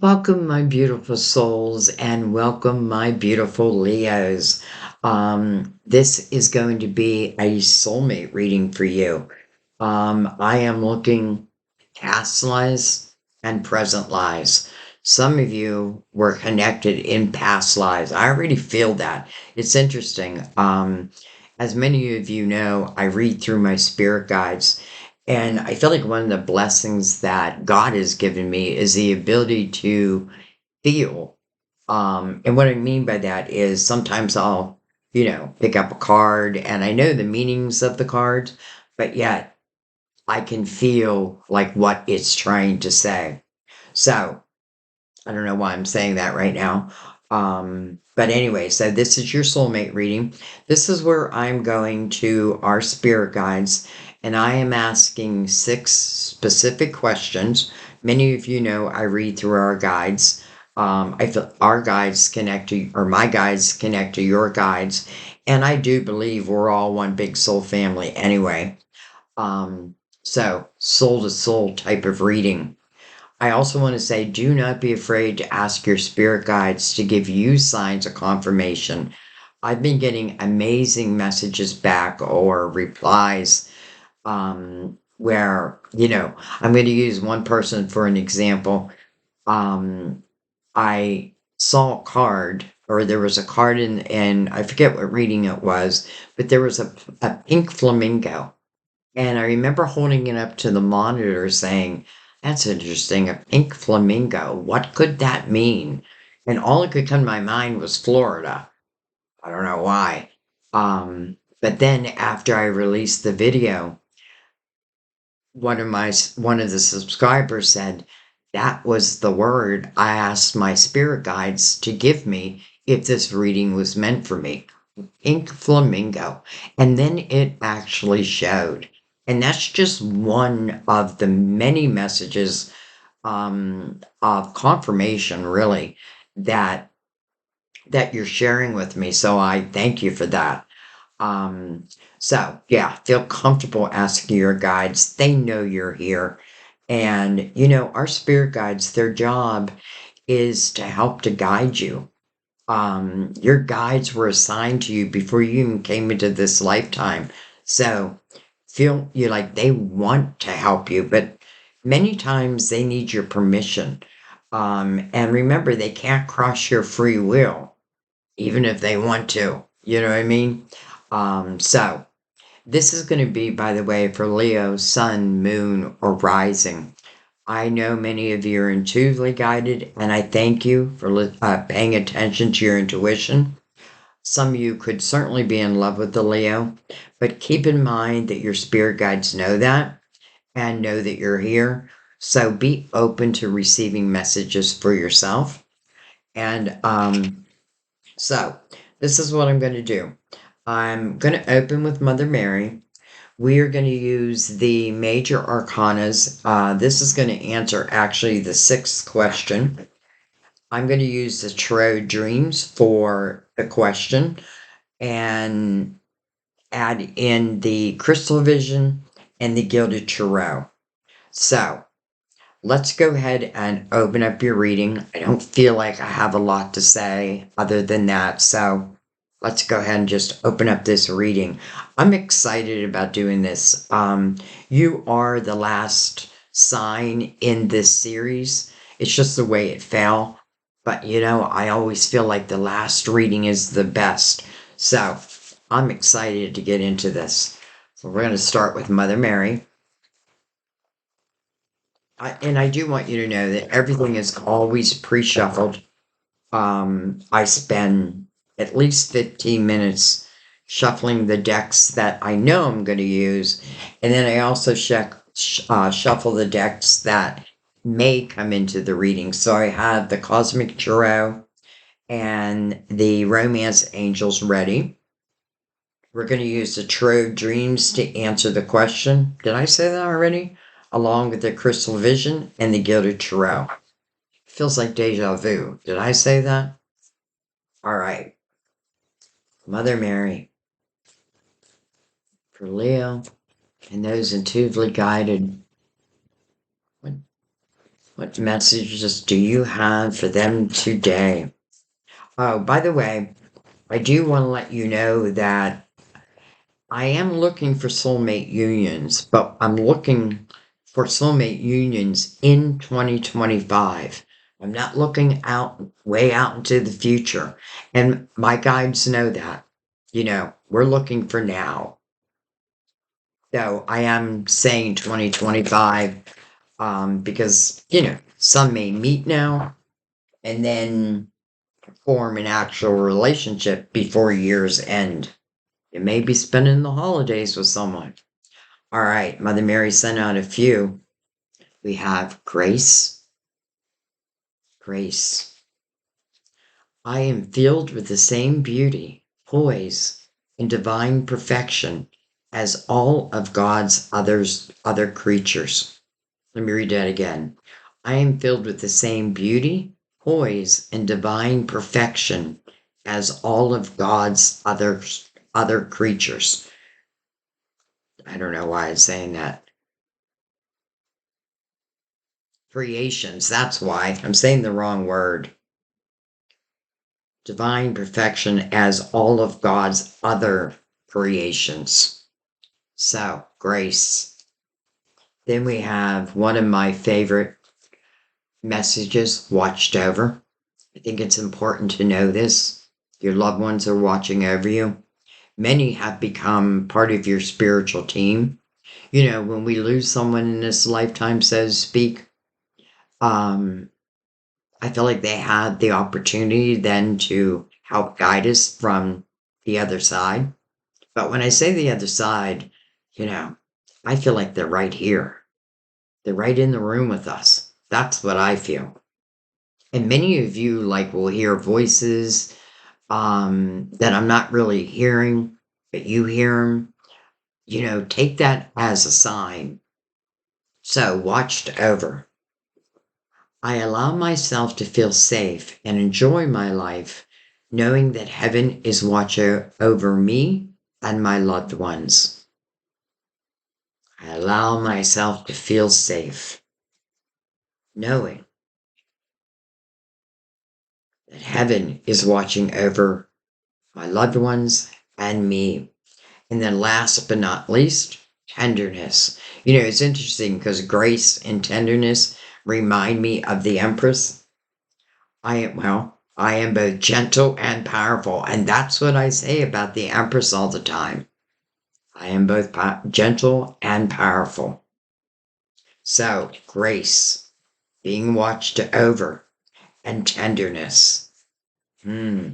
Welcome, my beautiful souls, and welcome, my beautiful Leos. This is going to be a soulmate reading for you. I am looking past lives and present lives. Some of you were connected in past lives. I already feel that. It's interesting. As many of you know, I read through my spirit guides, and I feel like one of the blessings that God has given me is the ability to feel. And what I mean by that is sometimes I'll, pick up a card and I know the meanings of the cards, but yet I can feel like what it's trying to say. So I don't know why I'm saying that right now. But anyway, so this is your soulmate reading. This is where I'm going to our spirit guides and I am asking 6 specific questions. Many of you know I read through our guides. I feel our guides connect to, or my guides connect to your guides. And I do believe we're all one big soul family anyway. Um, so soul to soul type of reading. I also want to say do not be afraid to ask your spirit guides to give you signs of confirmation. I've been getting amazing messages back or replies where, I'm going to use one person for an example. Um, I saw a card, or there was a card in I forget what reading it was, but there was a pink flamingo. And I remember holding it up to the monitor saying, that's interesting, a pink flamingo. What could that mean? And all that could come to my mind was Florida. I don't know why. But then after I released the video, one of the subscribers said that was the word I asked my spirit guides to give me if this reading was meant for me. Pink flamingo. And then it actually showed. And that's just one of the many messages of confirmation, really, that you're sharing with me. So I thank you for that. Um, so yeah, feel comfortable asking your guides. They know you're here. And our spirit guides, their job is to help to guide you. Your guides were assigned to you before you even came into this lifetime. So feel you like they want to help you, but many times they need your permission. And remember, they can't cross your free will, even if they want to. You know what I mean? So this is going to be, by the way, for Leo, sun, moon, or rising. I know many of you are intuitively guided, and I thank you for paying attention to your intuition. Some of you could certainly be in love with the Leo, but keep in mind that your spirit guides know that and know that you're here. So be open to receiving messages for yourself. And so this is what I'm going to do. I'm going to open with Mother Mary. We are going to use the major arcanas. This is going to answer actually the 6th question. I'm going to use the Tarot Dreams for the question and add in the Crystal Vision and the Gilded Tarot. So let's go ahead and open up your reading. I don't feel like I have a lot to say other than that. So let's go ahead and just open up this reading. I'm excited about doing this. You are the last sign in this series. It's just the way it fell. But I always feel like the last reading is the best. So I'm excited to get into this. So we're going to start with Mother Mary. And I do want you to know that everything is always pre-shuffled. I spend at least 15 minutes shuffling the decks that I know I'm going to use, and then I also shuffle the decks that may come into the reading. So I have the Cosmic Tarot and the Romance Angels ready. We're going to use the Tarot Dreams to answer the question. Did I say that already? Along with the Crystal Vision and the Gilded Tarot. Feels like deja vu. Did I say that? All right. Mother Mary, for Leo and those intuitively guided. What messages do you have for them today? Oh, by the way, I do want to let you know that I am looking for soulmate unions, but I'm looking for soulmate unions in 2025. I'm not looking out, way out into the future. And my guides know that. We're looking for now. So I am saying 2025 because, some may meet now and then form an actual relationship before year's end. You may be spending the holidays with someone. All right, Mother Mary sent out a few. We have grace. Grace. I am filled with the same beauty, poise, and divine perfection as all of God's other creatures. Let me read that again. I am filled with the same beauty, poise, and divine perfection as all of God's other creatures. I don't know why I'm saying that. Creations, that's why. I'm saying the wrong word. Divine perfection as all of God's other creations. So, grace. Then we have one of my favorite messages, watched over. I think it's important to know this. Your loved ones are watching over you. Many have become part of your spiritual team. When we lose someone in this lifetime, so to speak, I feel like they had the opportunity then to help guide us from the other side. But when I say the other side, I feel like they're right here. They're right in the room with us. That's what I feel. And many of you will hear voices that I'm not really hearing, but you hear them. Take that as a sign. So, watched over. I allow myself to feel safe and enjoy my life, knowing that heaven is watching over me and my loved ones. I allow myself to feel safe, knowing that heaven is watching over my loved ones and me. And then last but not least, tenderness. It's interesting because grace and tenderness remind me of the Empress. I am both gentle and powerful, and that's what I say about the Empress all the time. I am both gentle and powerful. So, grace, being watched over, and tenderness. All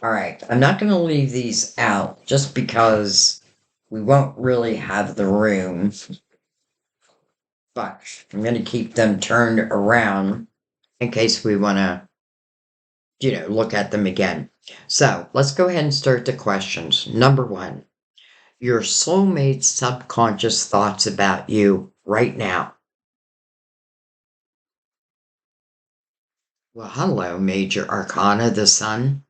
right, I'm not going to leave these out just because we won't really have the room, but I'm going to keep them turned around in case we want to, look at them again. So let's go ahead and start the questions. Number one, your soulmate's subconscious thoughts about you right now. Well, hello, Major Arcana, the Sun.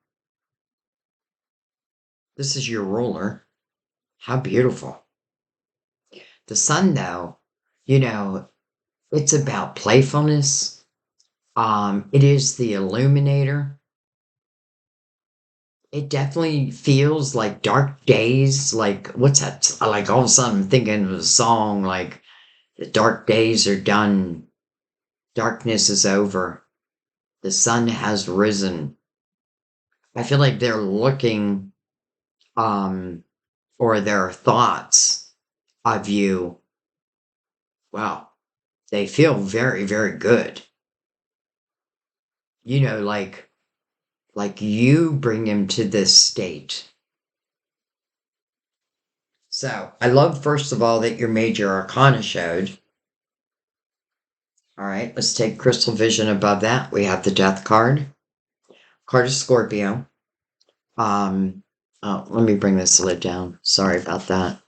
This is your ruler. How beautiful. The Sun, though, it's about playfulness. It is the illuminator. It definitely feels like dark days. Like, what's that? Like, all of a sudden, I'm thinking of a song like, the dark days are done, darkness is over, the sun has risen. I feel like they're looking, or their thoughts of you, well, they feel very, very good. Like you bring him to this state. So I love, first of all, that your major arcana showed. All right, let's take crystal vision above that. We have the death card. Card of Scorpio. Oh, let me bring this lid down. Sorry about that.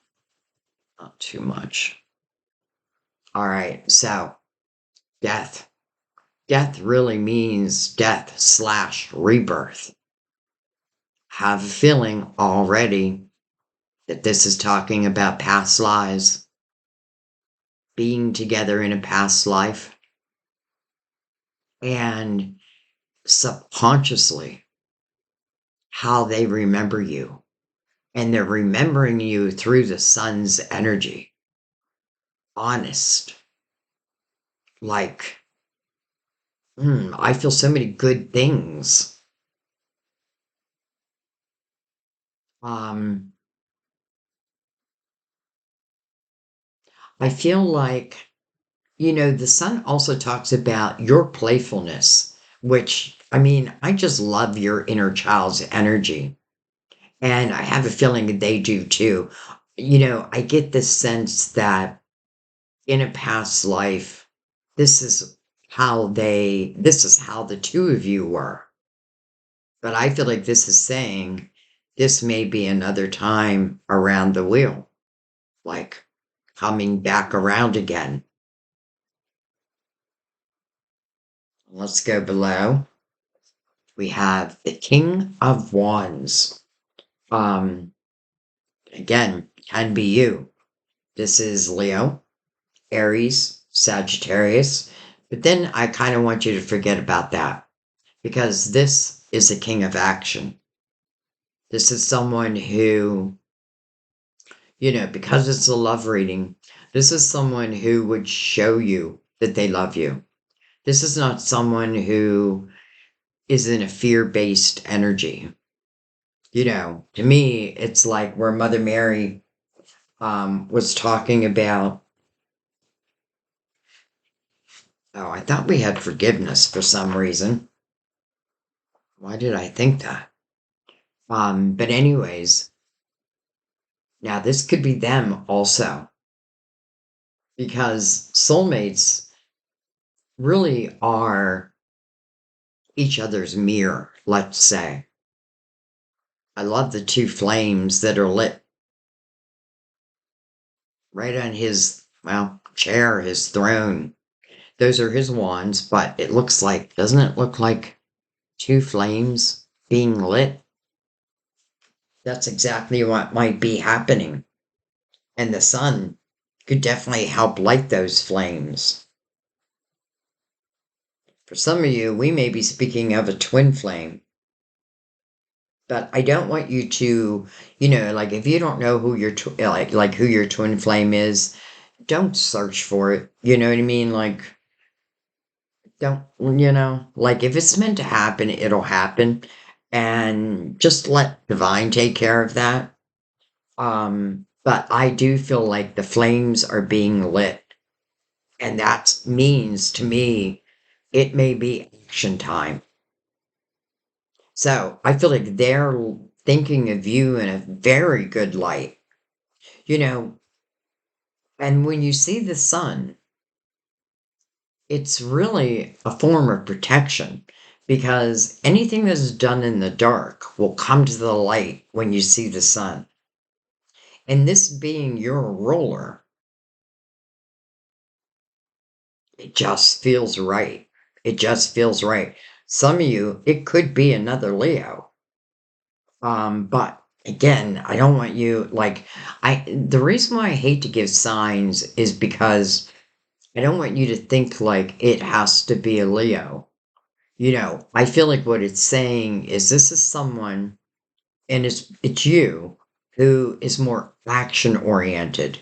Not too much. All right, so death. Death really means death / rebirth. Have a feeling already that this is talking about past lives, being together in a past life. and subconsciously how they remember you. And they're remembering you through the sun's energy. Honest. Like, I feel so many good things. Um, I feel like, the sun also talks about your playfulness, which, I mean, I just love your inner child's energy. And I have a feeling that they do too. I get this sense that in a past life, this is this is how the two of you were. But I feel like this is saying this may be another time around the wheel, like coming back around again. Let's go below. We have the King of Wands. Um, Again, can be you. This is Leo, Aries, Sagittarius. But then I kind of want you to forget about that because this is the king of action. This is someone who, because it's a love reading, this is someone who would show you that they love you. This is not someone who is in a fear-based energy. To me, it's like where Mother Mary was talking about. Oh, I thought we had forgiveness for some reason. Why did I think that? But anyways, now this could be them also, because soulmates really are each other's mirror, let's say. I love the two flames that are lit right on his, chair, his throne. Those are his wands, but doesn't it look like two flames being lit? That's exactly what might be happening. And the sun could definitely help light those flames. For some of you, we may be speaking of a twin flame. But I don't want you to, like if you don't know who your like who your twin flame is, don't search for it. You know what I mean? Like don't, like if it's meant to happen, it'll happen, and just let divine take care of that. But I do feel like the flames are being lit, and that means to me it may be action time. So I feel like they're thinking of you in a very good light, you know, and when you see the sun, it's really a form of protection because anything that is done in the dark will come to the light when you see the sun. And this being your ruler, it just feels right. It just feels right. Some of you, it could be another Leo. But again, I don't want you the reason why I hate to give signs is because I don't want you to think like it has to be a Leo. I feel like what it's saying is this is someone, and it's you who is more action oriented.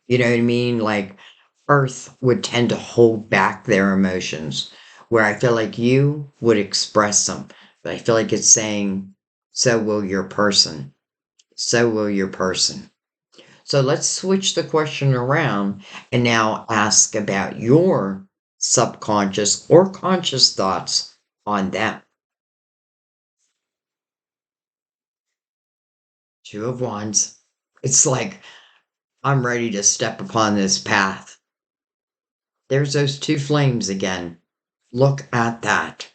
You know what I mean? Like Earth would tend to hold back their emotions, where I feel like you would express them. But I feel like it's saying, so will your person. So will your person. So let's switch the question around and now ask about your subconscious or conscious thoughts on them. Two of Wands. It's like, I'm ready to step upon this path. There's those two flames again. Look at that.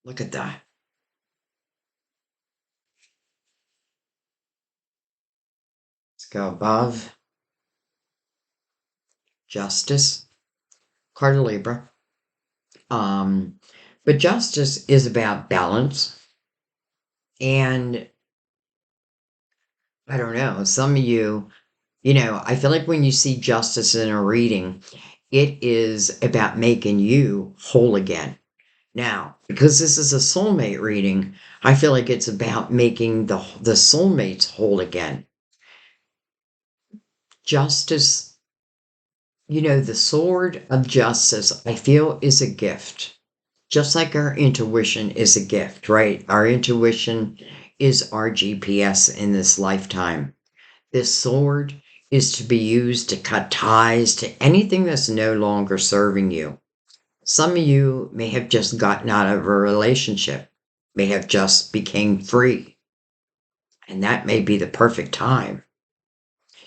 Look at that. Let's go above. Justice. Card of Libra. Um, but justice is about balance. And I don't know, some of you, I feel like when you see justice in a reading, it is about making you whole again. Now, because this is a soulmate reading, I feel like it's about making the soulmates whole again. Justice, the sword of justice, I feel is a gift. Just like our intuition is a gift, right? Our intuition is our GPS in this lifetime. This sword is to be used to cut ties to anything that's no longer serving you. Some of you may have just gotten out of a relationship, may have just became free, and that may be the perfect time.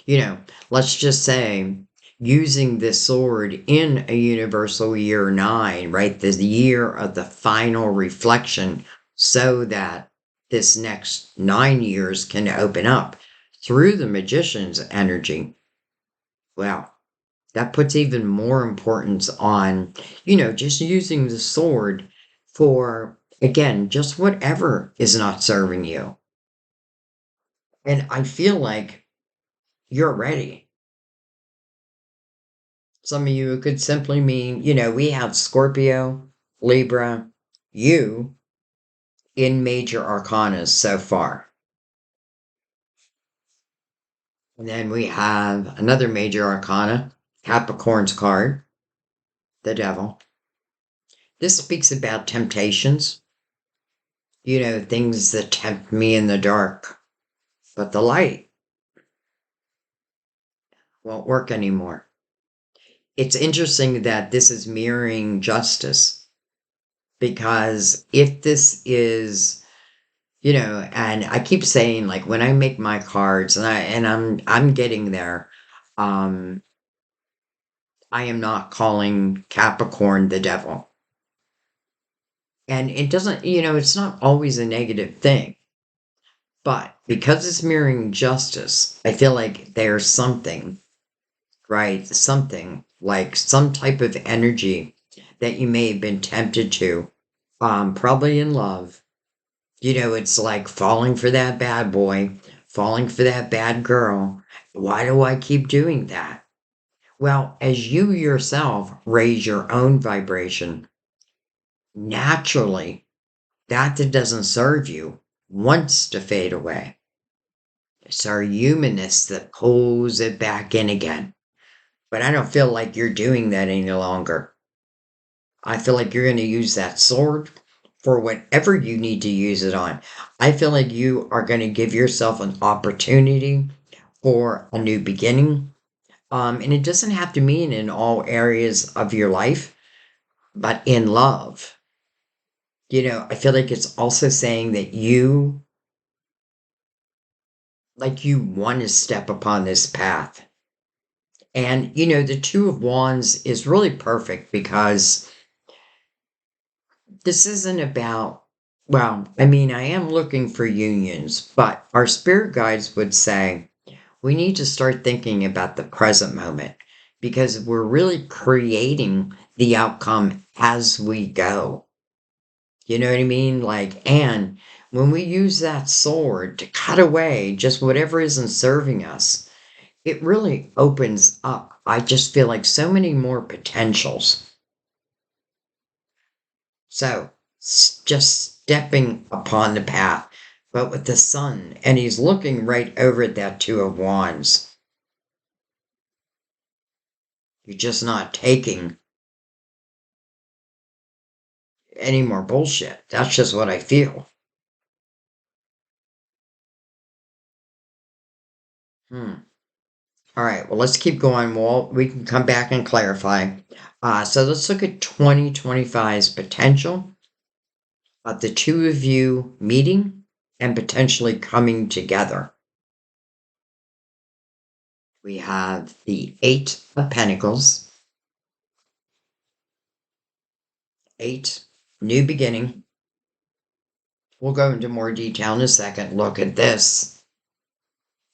You know, let's just say using this sword in a universal year 9, right? The year of the final reflection, so that this next 9 years can open up through the magician's energy. Well, that puts even more importance on, just using the sword for, again, just whatever is not serving you. And I feel like you're ready. Some of you, it could simply mean, we have Scorpio, Libra, you in major arcanas so far. And then we have another major arcana, Capricorn's card, the devil. This speaks about temptations, things that tempt me in the dark. But the light won't work anymore. It's interesting that this is mirroring justice, because if this is, and I keep saying, like, when I make my cards, I'm getting there, I am not calling Capricorn the devil. And it doesn't, it's not always a negative thing. But because it's mirroring justice, I feel like there's something, right? Something like some type of energy that you may have been tempted to, probably in love. It's like falling for that bad boy, falling for that bad girl. Why do I keep doing that? Well, as you yourself raise your own vibration, naturally, that doesn't serve you wants to fade away. It's our humanness that pulls it back in again. But I don't feel like you're doing that any longer. I feel like you're going to use that sword for whatever you need to use it on. I feel like you are going to give yourself an opportunity for a new beginning. And it doesn't have to mean in all areas of your life, but in love. I feel like it's also saying that you want to step upon this path. And, the Two of Wands is really perfect because this isn't about, well, I mean, I am looking for unions, but our spirit guides would say we need to start thinking about the present moment, because we're really creating the outcome as we go. You know what I mean? And when we use that sword to cut away just whatever isn't serving us, it really opens up. I just feel like so many more potentials. So, just stepping upon the path, but with the sun, and he's looking right over at that Two of Wands. You're just not taking any more bullshit. That's just what I feel. All right, well, let's keep going. We can come back and clarify. So let's look at 2025's potential of the two of you meeting and potentially coming together. We have the Eight of Pentacles. 8, new beginning. We'll go into more detail in a second. Look at this.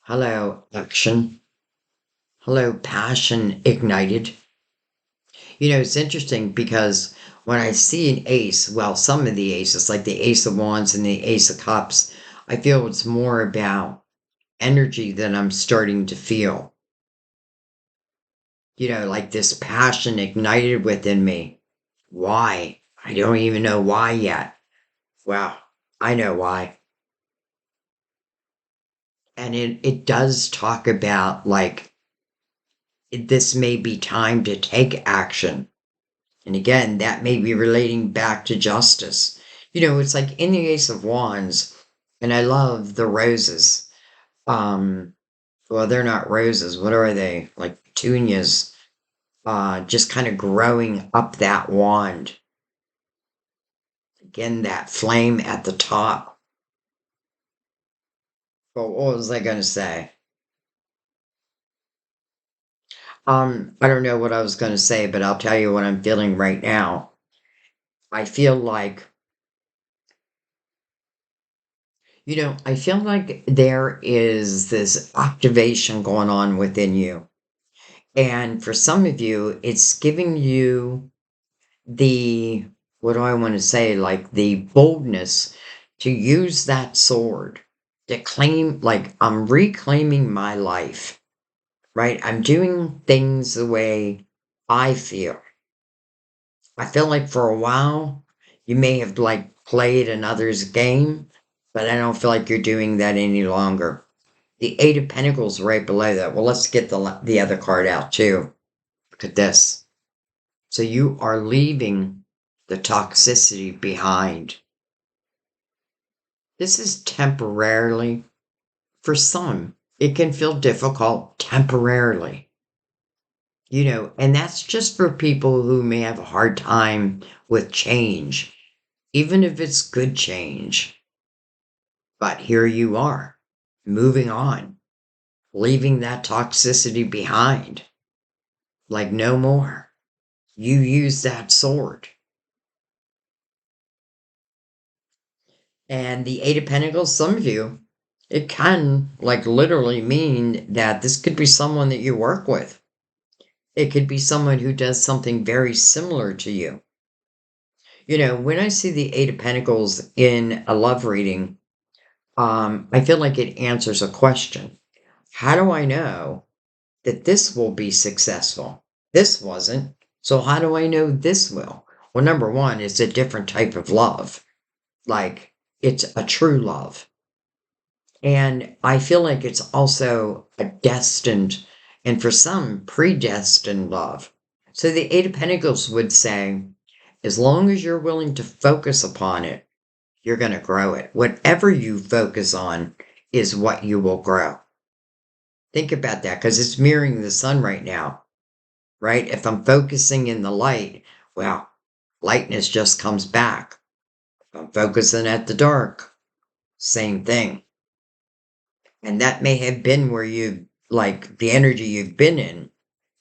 Hello, action. Hello, passion ignited. It's interesting because when I see an ace, well, some of the aces, like the Ace of Wands and the Ace of Cups, I feel it's more about energy that I'm starting to feel. Like this passion ignited within me. Why? I don't even know why yet. Well, I know why. And it does talk about like this may be time to take action. And again, that may be relating back to justice. It's like in the Ace of Wands, and I love the roses. Well, they're not roses. What are they? Like petunias, just kind of growing up that wand. Again, that flame at the top. But what was I going to say? I don't know what I was going to say, but I'll tell you what I'm feeling right now. I feel like there is this activation going on within you. And for some of you, it's giving you the, what do I want to say, like the boldness to use that sword to claim, like, I'm reclaiming my life, right? I'm doing things the way I feel. I feel like for a while, you may have like played another's game, but I don't feel like you're doing that any longer. The Eight of Pentacles right below that. Well, let's get the other card out too. Look at this. So you are leaving the toxicity behind. This is temporarily. For some, it can feel difficult temporarily. And that's just for people who may have a hard time with change, even if it's good change. But here you are, moving on, leaving that toxicity behind. Like no more. You use that sword. And the Eight of Pentacles, some of you, it can like literally mean that this could be someone that you work with. It could be someone who does something very similar to you. When I see the Eight of Pentacles in a love reading, I feel like it answers a question. How do I know that this will be successful? This wasn't. So how do I know this will? Well, number one, it's a different type of love. Like it's a true love. And I feel like it's also a destined, and for some, predestined love. So the Eight of Pentacles would say, as long as you're willing to focus upon it, you're going to grow it. Whatever you focus on is what you will grow. Think about that because it's mirroring the sun right now, right? If I'm focusing in the light, well, lightness just comes back. If I'm focusing at the dark, same thing. And that may have been where you like the energy you've been in.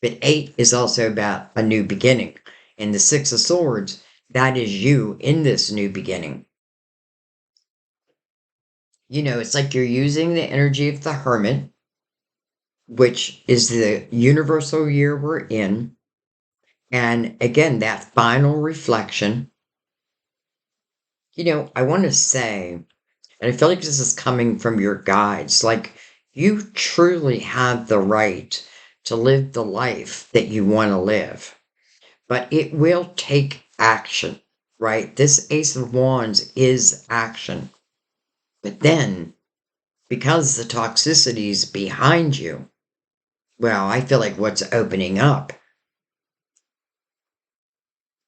But eight is also about a new beginning. And the Six of Swords, that is you in this new beginning. It's like you're using the energy of the Hermit, which is the universal year we're in. And again, that final reflection. I want to say, and I feel like this is coming from your guides, like you truly have the right to live the life that you want to live, but it will take action, right? This Ace of Wands is action. But then, because the toxicity is behind you, well, I feel like what's opening up,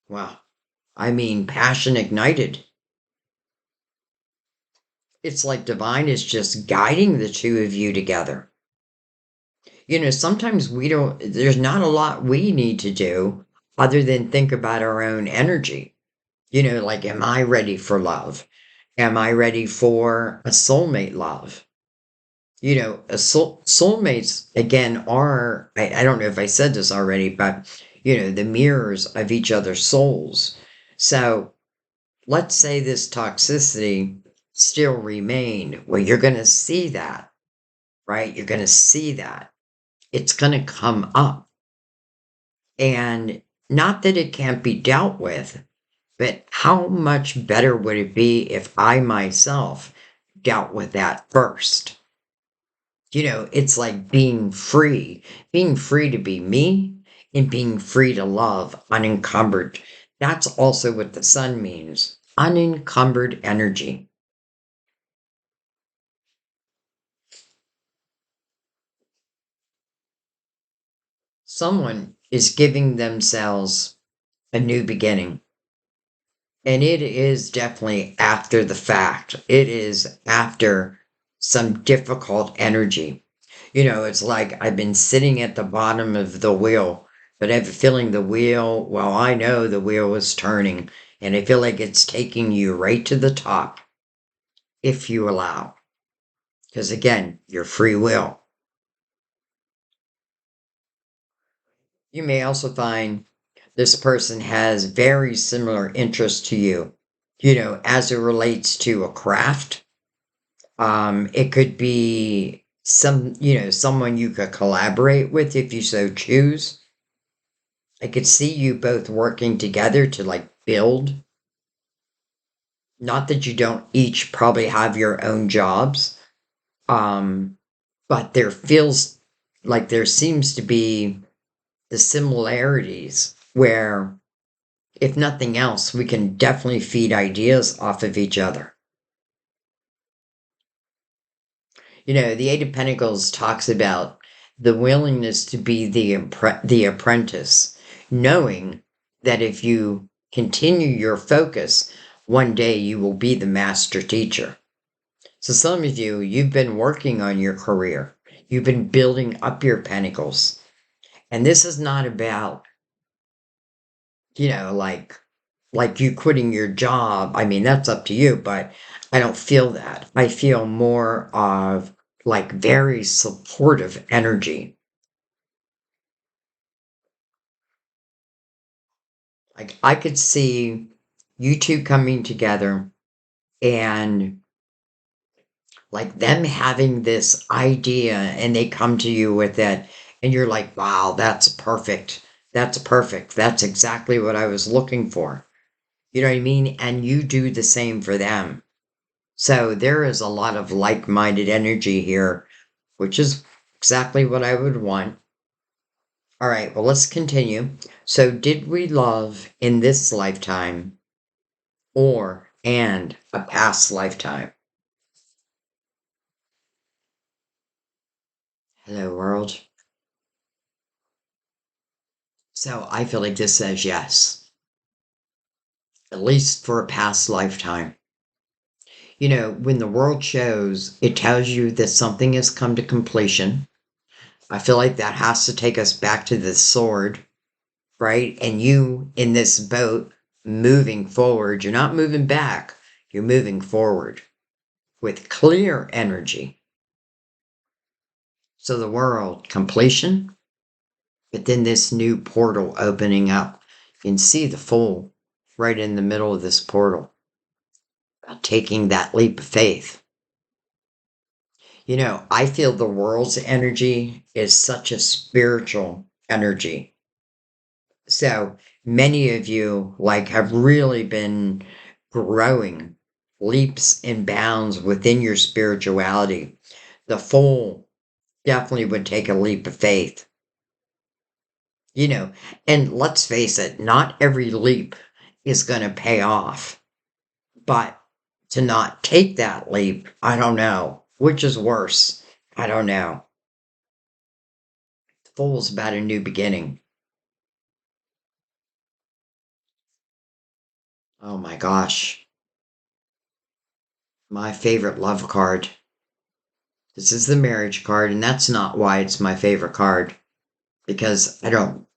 well, I mean, passion ignited. It's like divine is just guiding the two of you together. Sometimes there's not a lot we need to do other than think about our own energy. Like, am I ready for love? Am I ready for a soulmate love? Soulmates, again, are, I don't know if I said this already, but, the mirrors of each other's souls. So let's say this toxicity still remained. Well, you're going to see that, right? You're going to see that. It's going to come up. And not that it can't be dealt with, but how much better would it be if I myself dealt with that first? It's like being free to be me in being free to love, unencumbered. That's also what the sun means, unencumbered energy. Someone is giving themselves a new beginning. And it is definitely after the fact. It is after some difficult energy. It's like I've been sitting at the bottom of the wheel, but I have a feeling the wheel, well, I know the wheel is turning, and I feel like it's taking you right to the top if you allow. Because again, your free will. You may also find this person has very similar interests to you, as it relates to a craft. It could be someone you could collaborate with if you so choose. I could see you both working together to like build. Not that you don't each probably have your own jobs, um, but there feels like there seems to be the similarities where, if nothing else, we can definitely feed ideas off of each other. The Eight of Pentacles talks about the willingness to be the apprentice, knowing that if you continue your focus, one day you will be the master teacher. So some of you, you've been working on your career. You've been building up your pentacles. And this is not about, like you quitting your job. I mean, that's up to you, but I don't feel that. I feel more of like very supportive energy. Like I could see you two coming together and like them having this idea and they come to you with it and you're like, wow, that's perfect. That's perfect. That's exactly what I was looking for. You know what I mean? And you do the same for them. So there is a lot of like-minded energy here, which is exactly what I would want. All right, well, let's continue. So did we love in this lifetime or and a past lifetime? Hello, world. So I feel like this says yes, at least for a past lifetime. When the world shows, it tells you that something has come to completion. I feel like that has to take us back to the sword, right? And you in this boat moving forward, you're not moving back, you're moving forward with clear energy. So the world, completion, but then this new portal opening up. You can see the Fool right in the middle of this portal, taking that leap of faith. I feel the world's energy is such a spiritual energy. So many of you like have really been growing leaps and bounds within your spirituality. The Fool definitely would take a leap of faith. And let's face it, not every leap is going to pay off. But to not take that leap, I don't know. Which is worse? I don't know. The Fool's about a new beginning. Oh my gosh. My favorite love card. This is the marriage card, and that's not why it's my favorite card. Because I don't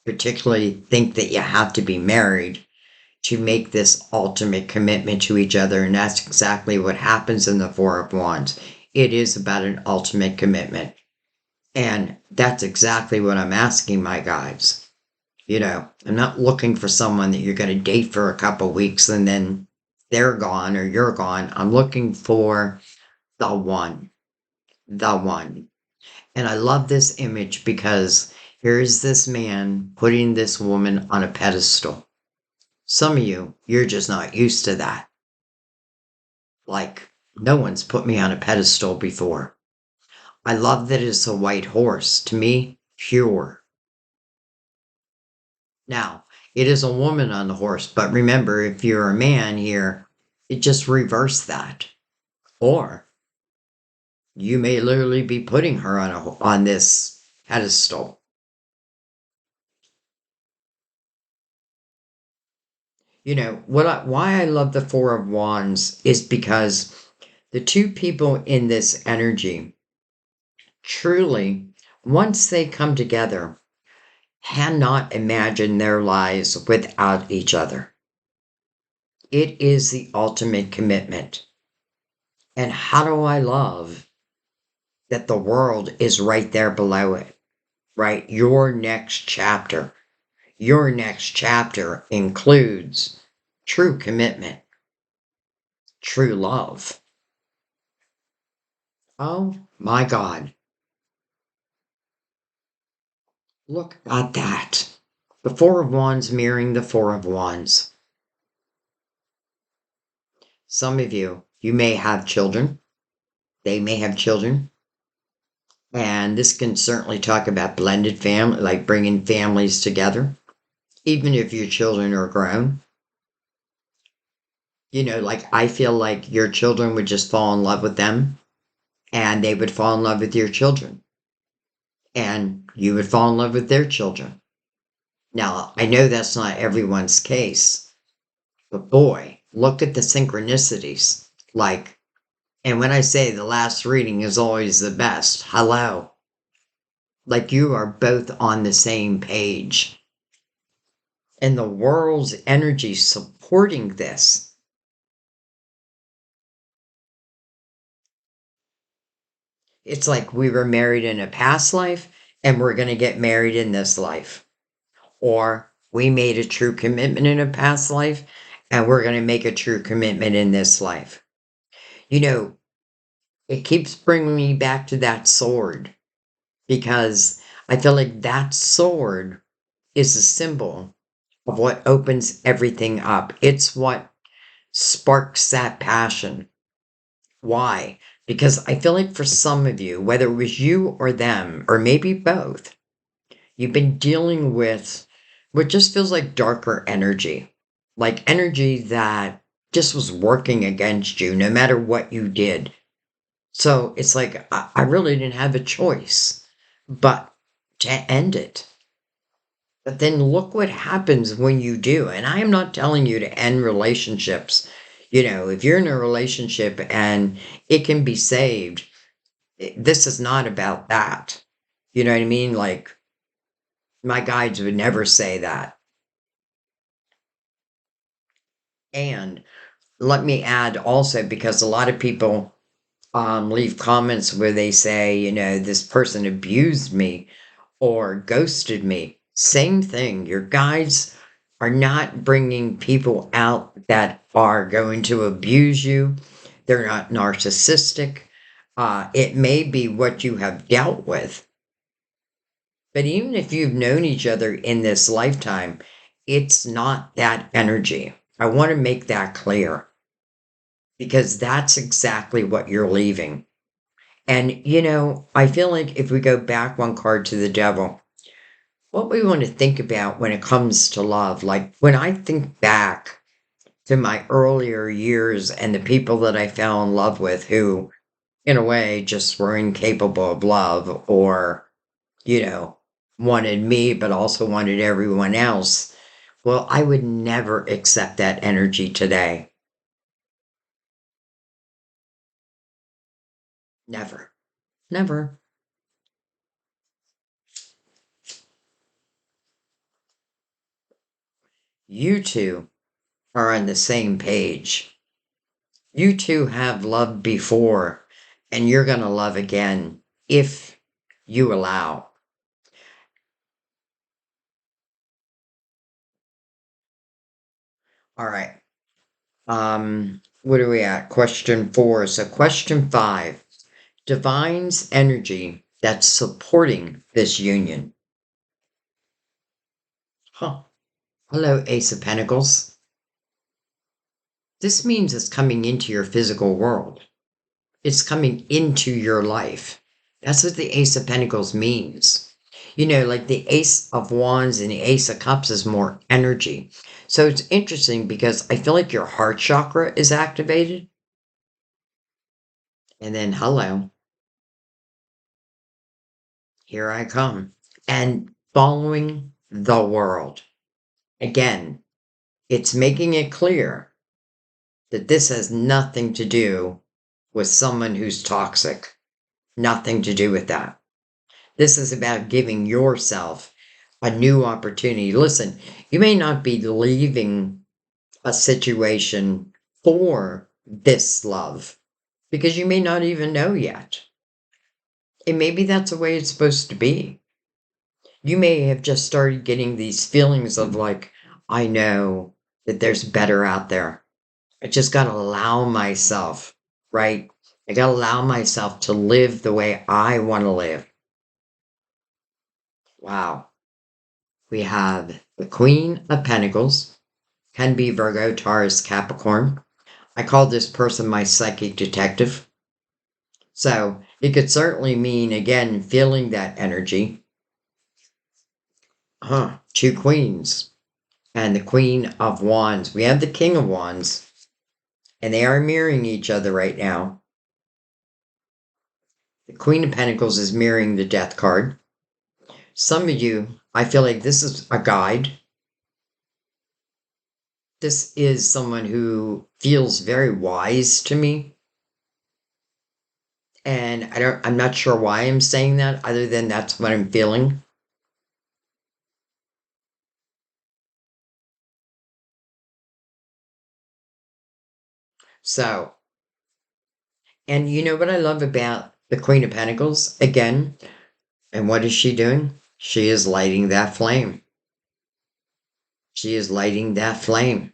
particularly think that you have to be married to make this ultimate commitment to each other. And that's exactly what happens in the Four of Wands. It is about an ultimate commitment. And that's exactly what I'm asking my guides. I'm not looking for someone that you're going to date for a couple weeks and then they're gone or you're gone. I'm looking for the one, the one. And I love this image because here's this man putting this woman on a pedestal. Some of you, you're just not used to that. Like, no one's put me on a pedestal before. I love that it's a white horse. To me, pure. Now, it is a woman on the horse, but remember, if you're a man here, it just reverse that. Or you may literally be putting her on this pedestal. You know, why I love the Four of Wands is because the two people in this energy truly, once they come together, cannot imagine their lives without each other. It is the ultimate commitment. And how do I love that the world is right there below it, right? Your next chapter. Your next chapter includes true commitment, true love. Oh my God. Look at that. The Four of Wands mirroring the Four of Wands. Some of you may have children. They may have children. And this can certainly talk about blended family, like bringing families together, even if your children are grown. You know, like I feel like your children would just fall in love with them and they would fall in love with your children and you would fall in love with their children. Now, I know that's not everyone's case, but boy, look at the synchronicities. Like, and when I say the last reading is always the best, hello. Like you are both on the same page. And the world's energy supporting this. It's like we were married in a past life and we're going to get married in this life. Or we made a true commitment in a past life and we're going to make a true commitment in this life. You know, it keeps bringing me back to that sword because I feel like that sword is a symbol of what opens everything up. It's what sparks that passion. Why? Because I feel like for some of you, whether it was you or them, or maybe both, you've been dealing with what just feels like darker energy, like energy that just was working against you no matter what you did. So it's like, I really didn't have a choice but to end it. But then look what happens when you do. And I am not telling you to end relationships. You know, if you're in a relationship and it can be saved, this is not about that. You know what I mean? Like, my guides would never say that. And let me add also, because a lot of people leave comments where they say, you know, this person abused me or ghosted me. Same thing. Your guides are not bringing people out that are going to abuse you. They're not narcissistic. It may be what you have dealt with. But even if you've known each other in this lifetime, it's not that energy. I want to make that clear because that's exactly what you're leaving. And, you know, I feel like if we go back one card to the devil, what we want to think about when it comes to love, like when I think back to my earlier years and the people that I fell in love with who, in a way, just were incapable of love or, you know, wanted me, but also wanted everyone else. Well, I would never accept that energy today. Never. Never. You two are on the same page. You two have loved before, and you're going to love again if you allow. All right. What are we at? Question 4. So, question 5, divine's energy that's supporting this union. Huh. Hello, Ace of Pentacles. This means it's coming into your physical world. It's coming into your life. That's what the Ace of Pentacles means. Like the Ace of Wands and the Ace of Cups is more energy. So it's interesting because I feel like your heart chakra is activated. And then, hello, here I come. And following the world. Again, it's making it clear that this has nothing to do with someone who's toxic. Nothing to do with that. This is about giving yourself a new opportunity. Listen, you may not be leaving a situation for this love because you may not even know yet. And maybe that's the way it's supposed to be. You may have just started getting these feelings of like, I know that there's better out there. I just got to allow myself, right? I got to allow myself to live the way I want to live. Wow. We have the Queen of Pentacles, can be Virgo, Taurus, Capricorn. I call this person my psychic detective. So it could certainly mean, again, feeling that energy. Two queens and the Queen of Wands. We have the King of Wands, and they are mirroring each other right now. The Queen of Pentacles is mirroring the Death card. Some of you, I feel like this is a guide. This is someone who feels very wise to me. And I'm not sure why I'm saying that, other than that's what I'm feeling. So, and you know what I love about the Queen of Pentacles? Again, and what is she doing? She is lighting that flame. She is lighting that flame.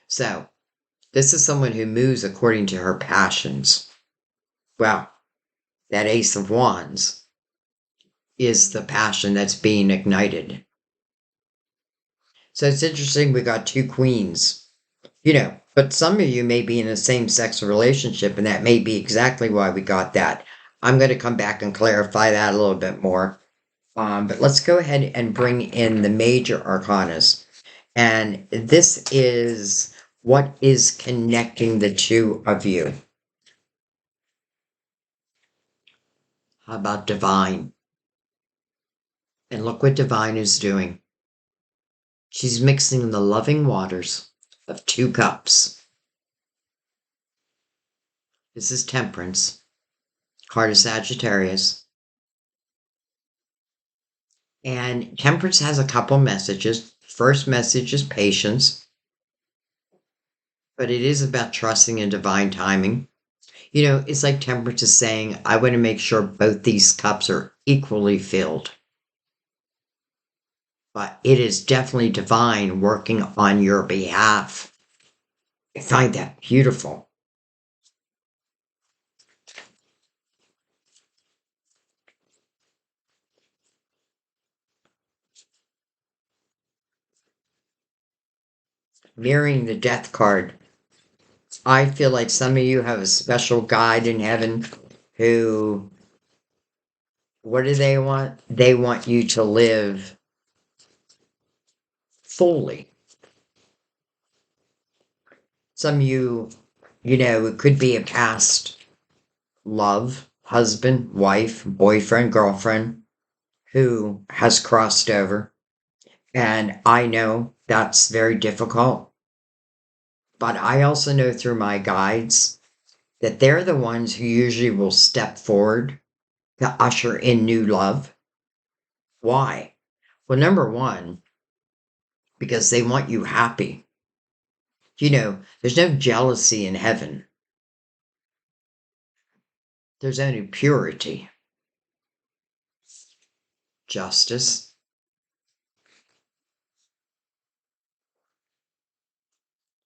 So, this is someone who moves according to her passions. Well, that Ace of Wands is the passion that's being ignited. So it's interesting we got two queens. But some of you may be in a same-sex relationship, and that may be exactly why we got that. I'm going to come back and clarify that a little bit more. But let's go ahead and bring in the major arcanas. And this is what is connecting the two of you. How about divine? And look what divine is doing. She's mixing the loving waters of two cups. This is Temperance, card of Sagittarius. And Temperance has a couple messages. First message is patience, but it is about trusting in divine timing. It's like Temperance is saying, I want to make sure both these cups are equally filled. But it is definitely divine working on your behalf. I find that beautiful. Mirroring the Death card, I feel like some of you have a special guide in heaven who, what do they want? They want you to live fully. Some of you, it could be a past love, husband, wife, boyfriend, girlfriend who has crossed over. And I know that's very difficult. But I also know through my guides that they're the ones who usually will step forward to usher in new love. Why? Well, number one, because they want you happy. There's no jealousy in heaven. There's only purity, justice,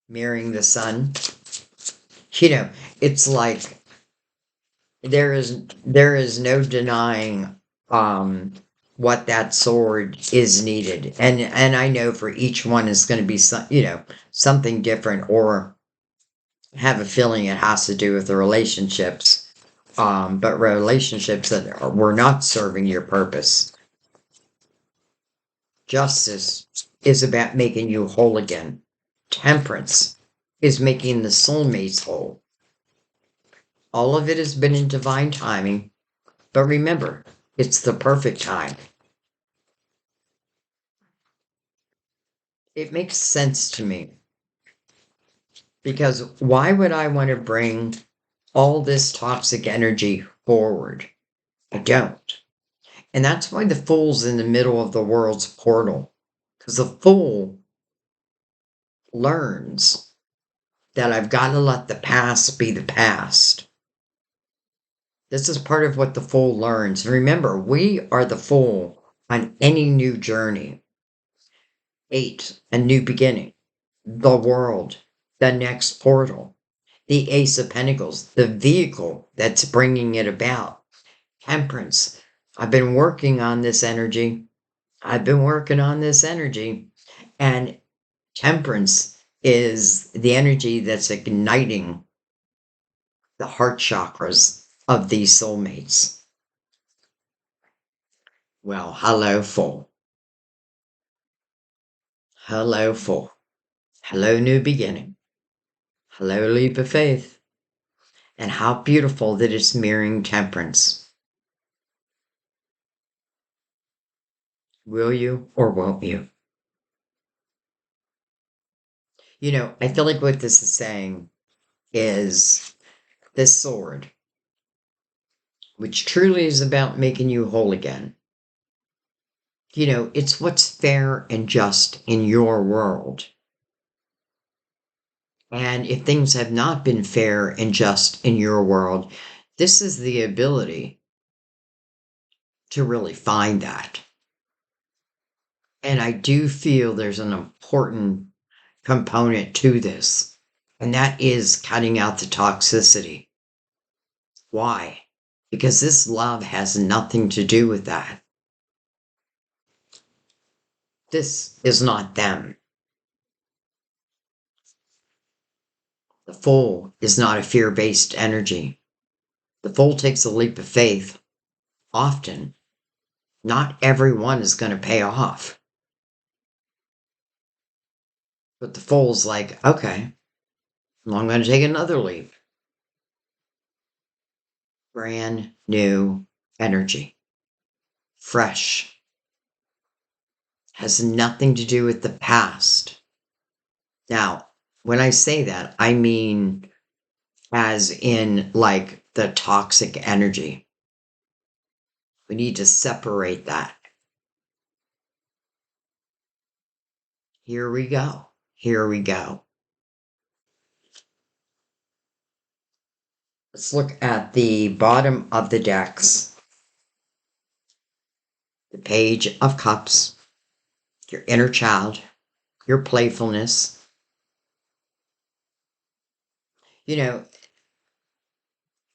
mirroring the sun. It's like there is no denying what that sword is needed. And I know for each one is going to be something different, or have a feeling it has to do with the relationships. but relationships were not serving your purpose. Justice is about making you whole again. Temperance is making the soulmates whole. All of it has been in divine timing, but remember, it's the perfect time. It makes sense to me because why would I want to bring all this toxic energy forward? I don't. And that's why the fool's in the middle of the world's portal. Because the fool learns that I've got to let the past be the past. This is part of what the fool learns. Remember, we are the fool on any new journey. 8, a new beginning. The world, the next portal. The Ace of Pentacles, the vehicle that's bringing it about. Temperance. I've been working on this energy. And temperance is the energy that's igniting the heart chakras of these soulmates. Well, hello, full. Hello, full. Hello, new beginning. Hello, leap of faith. And how beautiful that it's mirroring temperance. Will you or won't you? You know, I feel like what this is saying is this sword, which truly is about making you whole again. You know, it's what's fair and just in your world. And if things have not been fair and just in your world, this is the ability to really find that. And I do feel there's an important component to this, and that is cutting out the toxicity. Why? Because this love has nothing to do with that. This is not them. The Fool is not a fear-based energy. The Fool takes a leap of faith. Often, not everyone is going to pay off. But the Fool's like, okay, well, I'm going to take another leap. Brand new energy. Fresh. Has nothing to do with the past. Now, when I say that, I mean as in like the toxic energy. We need to separate that. Here we go. Here we go. Let's look at the bottom of the decks. The Page of Cups, your inner child, your playfulness. You know,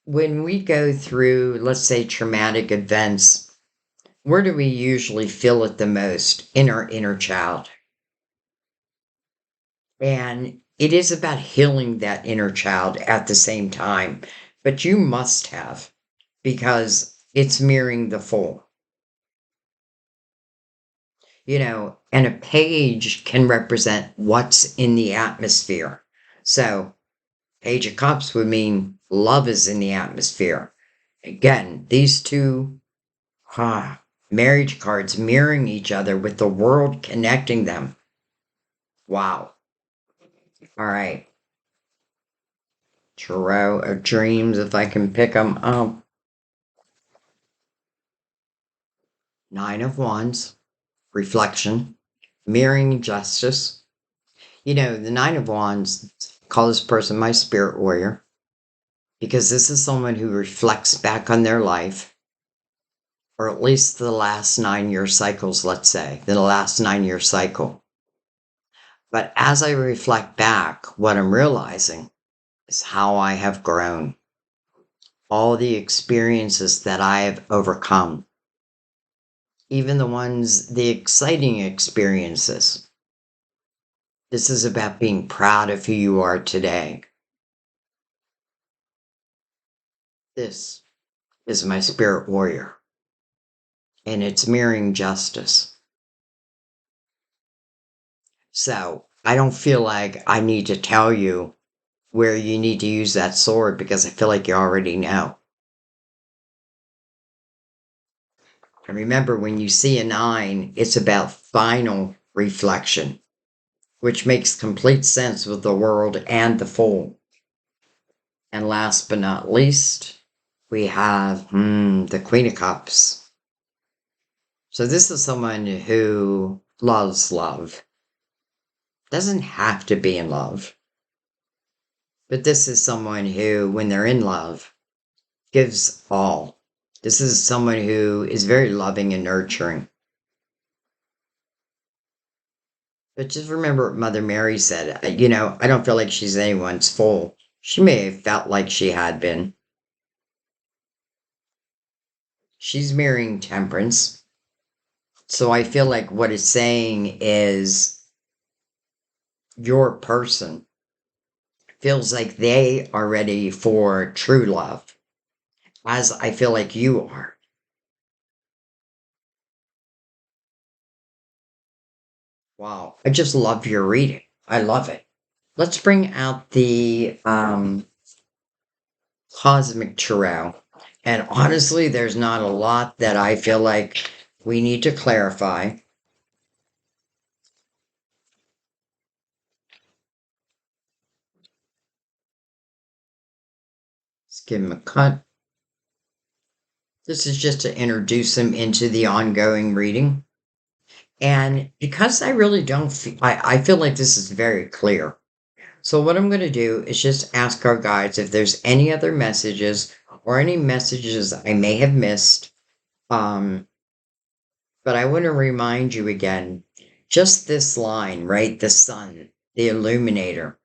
when we go through, let's say, traumatic events, where do we usually feel it the most? In our inner child. And it is about healing that inner child at the same time. But you must have, because it's mirroring the Fool. You know, and a page can represent what's in the atmosphere. So, Page of Cups would mean love is in the atmosphere. Again, these two marriage cards mirroring each other with the world connecting them. Wow. All right. Tarot of Dreams, if I can pick them up. 9 of Wands, reflection, mirroring justice. You know, the 9 of Wands, call this person my spirit warrior, because this is someone who reflects back on their life, or at least the last 9-year cycles, let's say, the last 9-year cycle. But as I reflect back, what I'm realizing is how I have grown, all the experiences that I have overcome, even the exciting experiences. This is about being proud of who you are today. This is my spirit warrior, and it's mirroring justice. So I don't feel like I need to tell you where you need to use that sword because I feel like you already know. And remember, when you see a 9, it's about final reflection, which makes complete sense with the world and the Fool. And last but not least, we have the Queen of Cups. So this is someone who loves love. Doesn't have to be in love. But this is someone who, when they're in love, gives all. This is someone who is very loving and nurturing. But just remember what Mother Mary said. I don't feel like she's anyone's fool. She may have felt like she had been. She's mirroring temperance. So I feel like what it's saying is your person feels like they are ready for true love, as I feel like you are. Wow. I just love your reading. I love it. Let's bring out the Cosmic Tarot. And honestly, there's not a lot that I feel like we need to clarify. Let's give him a cut. This is just to introduce him into the ongoing reading. And because I really don't feel, I feel like this is very clear. So what I'm going to do is just ask our guides if there's any other messages or any messages I may have missed. But I want to remind you again, just this line, right? The sun, the illuminator,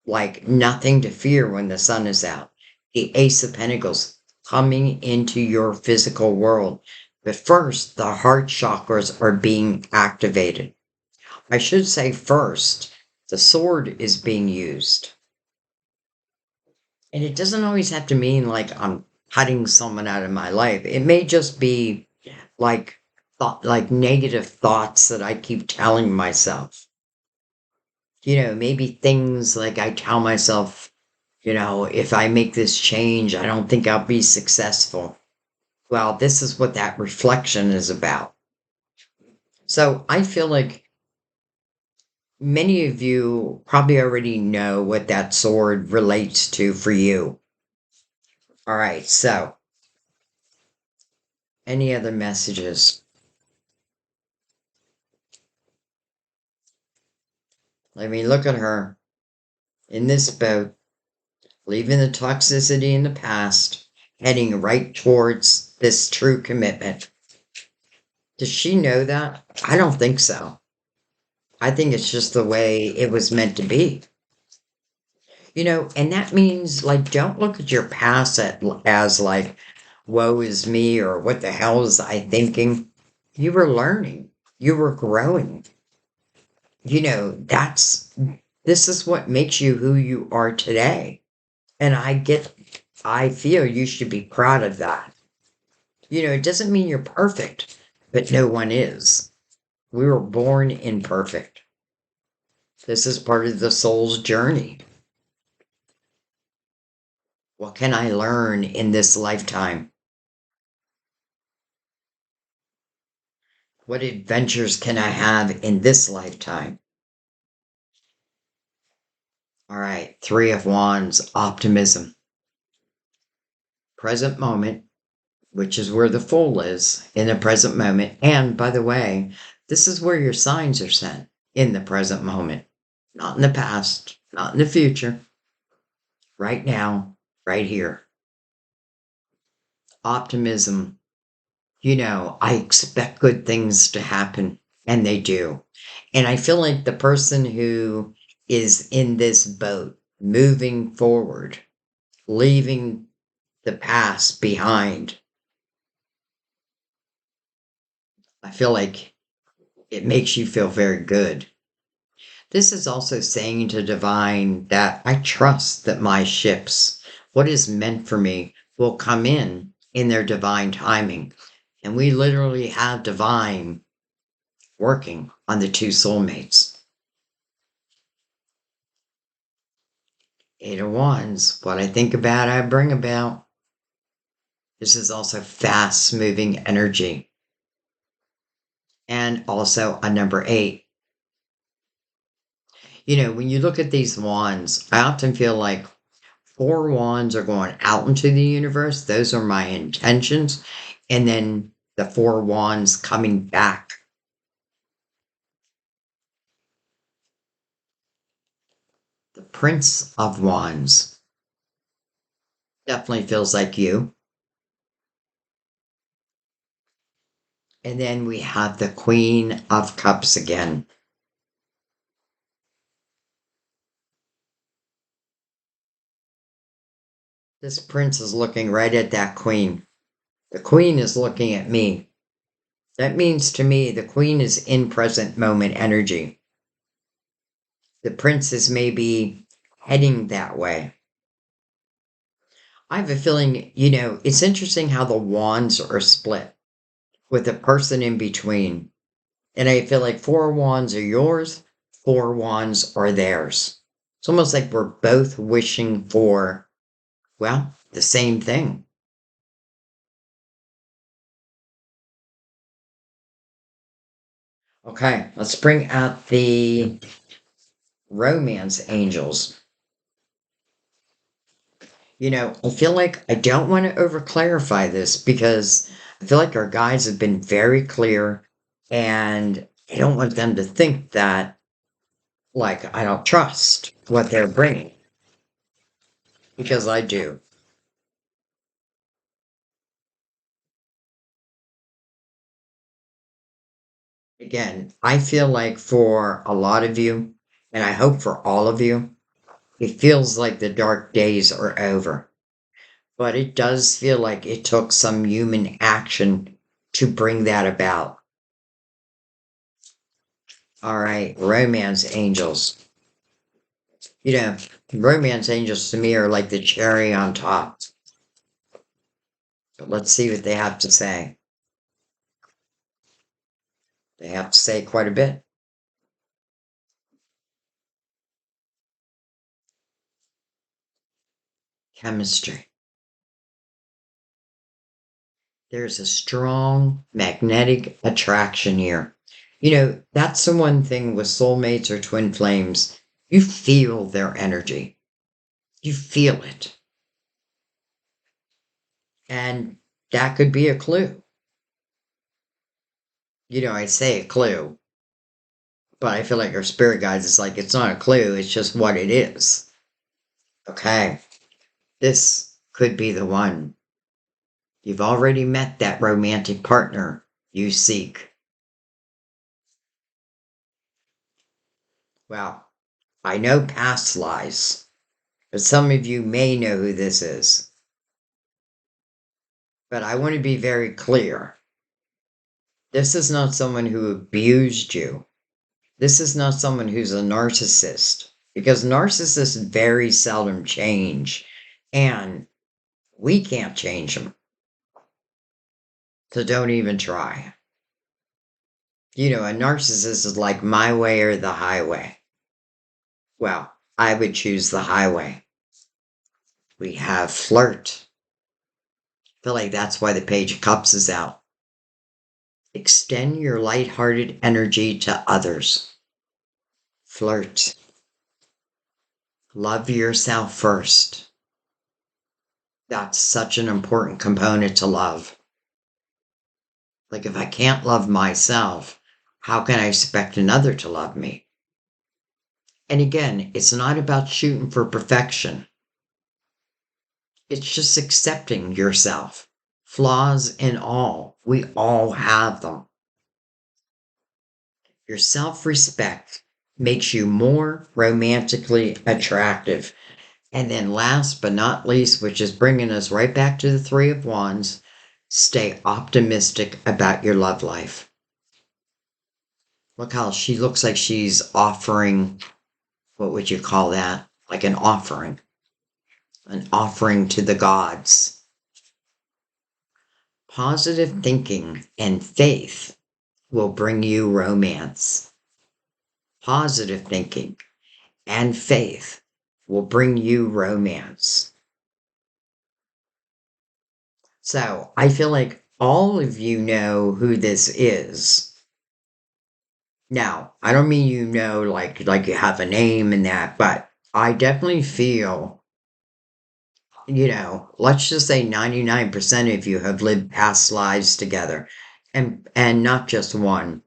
like nothing to fear when the sun is out. The Ace of Pentacles coming into your physical world. But first, the heart chakras are being activated. I should say first, the sword is being used. And it doesn't always have to mean like I'm cutting someone out of my life. It may just be like like negative thoughts that I keep telling myself. Maybe things like I tell myself, if I make this change, I don't think I'll be successful. Well, this is what that reflection is about. So I feel like many of you probably already know what that sword relates to for you. All right, so any other messages? Let me look at her in this boat, leaving the toxicity in the past, heading right towards this true commitment. Does she know that? I don't think so. I think it's just the way it was meant to be. And that means like don't look at your past as like woe is me or what the hell is I thinking. You were learning. You were growing. This is what makes you who you are today. And I feel you should be proud of that. It doesn't mean you're perfect, but no one is. We were born imperfect. This is part of the soul's journey. What can I learn in this lifetime? What adventures can I have in this lifetime? All right, Three of Wands, optimism. Present moment, which is where the Fool is, in the present moment. And by the way, this is where your signs are sent, in the present moment. Not in the past, not in the future. Right now, right here. Optimism. I expect good things to happen, and they do. And I feel like the person who is in this boat, moving forward, leaving the past behind, I feel like it makes you feel very good. This is also saying to divine that I trust that my ships, what is meant for me, will come in in their divine timing. And we literally have divine working on the two soulmates. Eight of Wands, what I think about, I bring about. This is also fast moving energy. And also a number 8. When you look at these wands, I often feel like 4 wands are going out into the universe. Those are my intentions. And then the 4 wands coming back. The Prince of Wands definitely feels like you. And then we have the Queen of Cups again. This prince is looking right at that queen. The queen is looking at me. That means to me the queen is in present moment energy. The prince is maybe heading that way. I have a feeling, it's interesting how the wands are split with a person in between. And I feel like 4 wands are yours, 4 wands are theirs. It's almost like we're both wishing for, well, the same thing. Okay, let's bring out the romance angels. I feel like I don't want to over clarify this because I feel like our guides have been very clear and I don't want them to think that, like, I don't trust what they're bringing because I do. Again, I feel like for a lot of you, and I hope for all of you, it feels like the dark days are over. But it does feel like it took some human action to bring that about. All right, romance angels. Romance angels to me are like the cherry on top. But let's see what they have to say. They have to say quite a bit. Chemistry. There's a strong magnetic attraction here. That's the one thing with soulmates or twin flames. You feel their energy. You feel it. And that could be a clue. I say a clue, but I feel like our spirit guides, it's like, it's not a clue, it's just what it is. Okay. This could be the one. You've already met that romantic partner you seek. Well, I know past lies, but some of you may know who this is. But I want to be very clear. This is not someone who abused you. This is not someone who's a narcissist, because narcissists very seldom change, and we can't change them. So don't even try. A narcissist is like my way or the highway. Well, I would choose the highway. We have flirt. I feel like that's why the Page of Cups is out. Extend your lighthearted energy to others. Flirt. Love yourself first. That's such an important component to love. Like, if I can't love myself, how can I expect another to love me? And again, it's not about shooting for perfection. It's just accepting yourself. Flaws and all. We all have them. Your self-respect makes you more romantically attractive. And then last but not least, which is bringing us right back to the 3 of Wands, stay optimistic about your love life. Look how she looks like she's offering, what would you call that? Like an offering to the gods. Positive thinking and faith will bring you romance. Positive thinking and faith will bring you romance. So I feel like all of you know who this is. Now, I don't mean you know like you have a name and that, but I definitely feel, let's just say 99% of you have lived past lives together and not just one.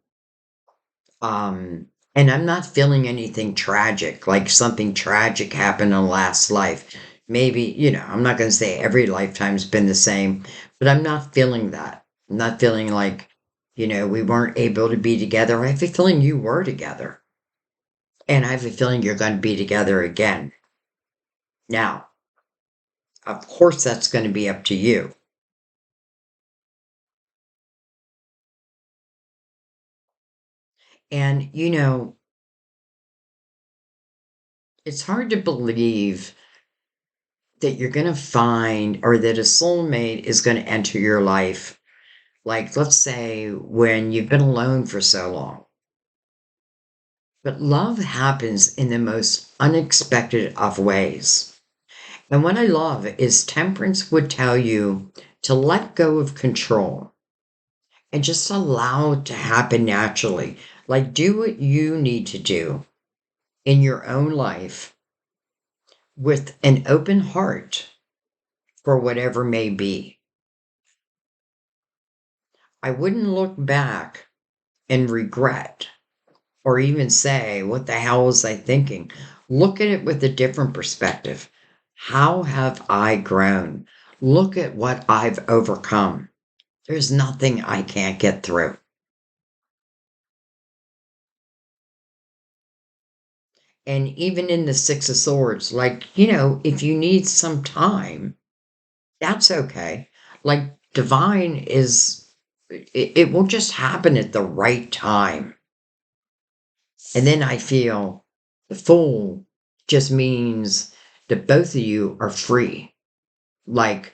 And I'm not feeling anything tragic, like something tragic happened in last life. Maybe, I'm not going to say every lifetime's been the same, but I'm not feeling that. I'm not feeling like, we weren't able to be together. I have a feeling you were together. And I have a feeling you're going to be together again. Now, of course, that's going to be up to you. And, it's hard to believe that you're going to find or that a soulmate is going to enter your life. Like, let's say when you've been alone for so long. But love happens in the most unexpected of ways. And what I love is temperance would tell you to let go of control and just allow it to happen naturally. Like, do what you need to do in your own life with an open heart for whatever may be. I wouldn't look back and regret or even say, what the hell was I thinking? Look at it with a different perspective. How have I grown? Look at what I've overcome. There's nothing I can't get through. And even in the Six of Swords, like, if you need some time, that's okay. Like, divine is, it will just happen at the right time. And then I feel the Fool just means that both of you are free. Like,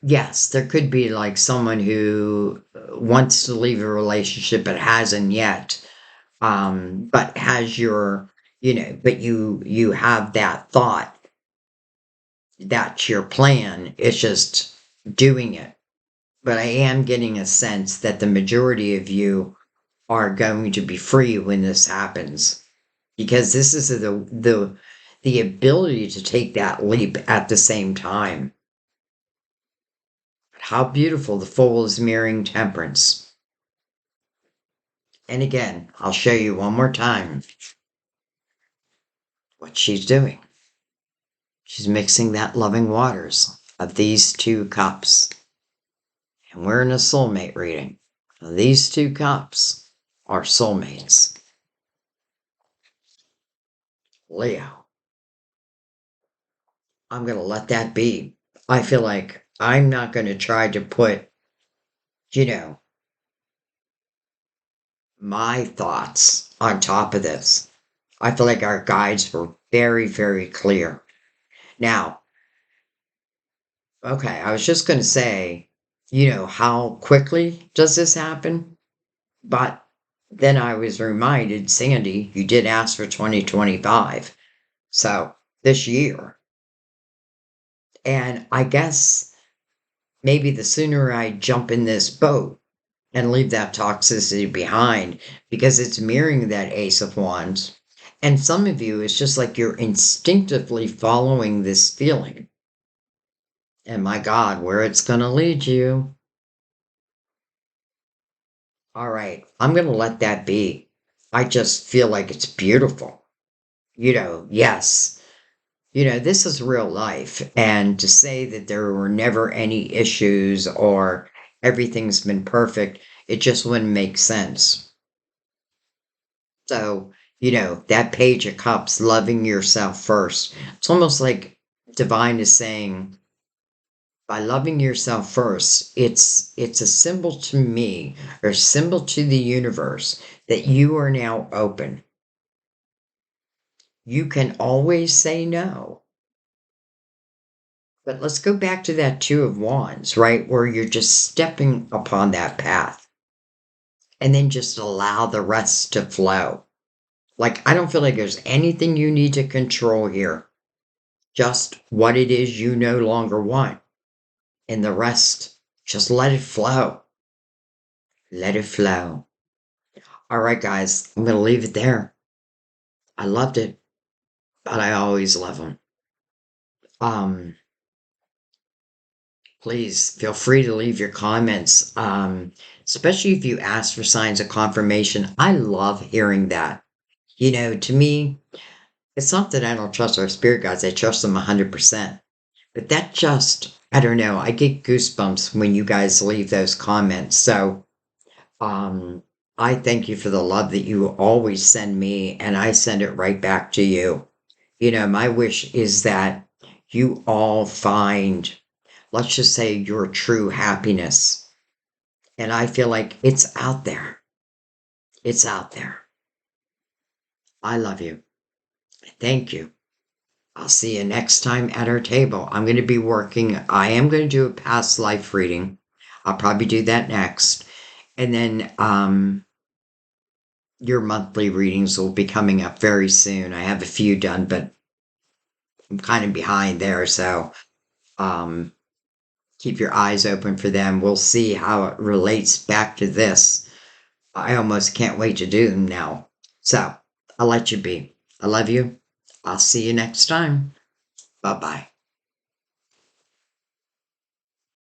yes, there could be like someone who wants to leave a relationship but hasn't yet, but has your, but you have that thought. That's your plan. It's just doing it. But I am getting a sense that the majority of you are going to be free when this happens, because this is the ability to take that leap at the same time. How beautiful the Fool is mirroring temperance. And again, I'll show you one more time what she's doing. She's mixing that loving waters of these two cups. And we're in a soulmate reading. These two cups are soulmates. Leo. I'm going to let that be. I feel like I'm not going to try to put, you know, my thoughts on top of this. I feel like our guides were very, very clear. Now, okay, I was just going to say, how quickly does this happen? But then I was reminded, Sandy, you did ask for 2025. So this year. And I guess maybe the sooner I jump in this boat and leave that toxicity behind, because it's mirroring that Ace of Wands. And some of you, it's just like you're instinctively following this feeling. And my God, where it's going to lead you. All right, I'm going to let that be. I just feel like it's beautiful. Yes, this is real life. And to say that there were never any issues or everything's been perfect, it just wouldn't make sense. So, that Page of Cups, loving yourself first. It's almost like divine is saying, by loving yourself first, it's a symbol to me or symbol to the universe that you are now open. You can always say no. But let's go back to that Two of Wands, right? Where you're just stepping upon that path and then just allow the rest to flow. Like, I don't feel like there's anything you need to control here, just what it is you no longer want. And the rest, just let it flow. Let it flow. All right, guys, I'm going to leave it there. I loved it, but I always love them. Um, Please feel free to leave your comments, especially if you ask for signs of confirmation. I love hearing that. You know, to me, it's not that I don't trust our spirit guides, I trust them 100%. But that just, I don't know, I get goosebumps when you guys leave those comments. So, um, I thank you for the love that you always send me, and I send it right back to you. You know, my wish is that you all find, let's just say, your true happiness. And I feel like it's out there. It's out there. I love you. Thank you. I'll see you next time at our table. I'm going to be working, I am going to do a past life reading. I'll probably do that next. And then your monthly readings will be coming up very soon. I have a few done, but I'm kind of behind there. So um, keep your eyes open for them. We'll see how it relates back to this. I almost can't wait to do them now. So I'll let you be. I love you. I'll see you next time. Bye bye.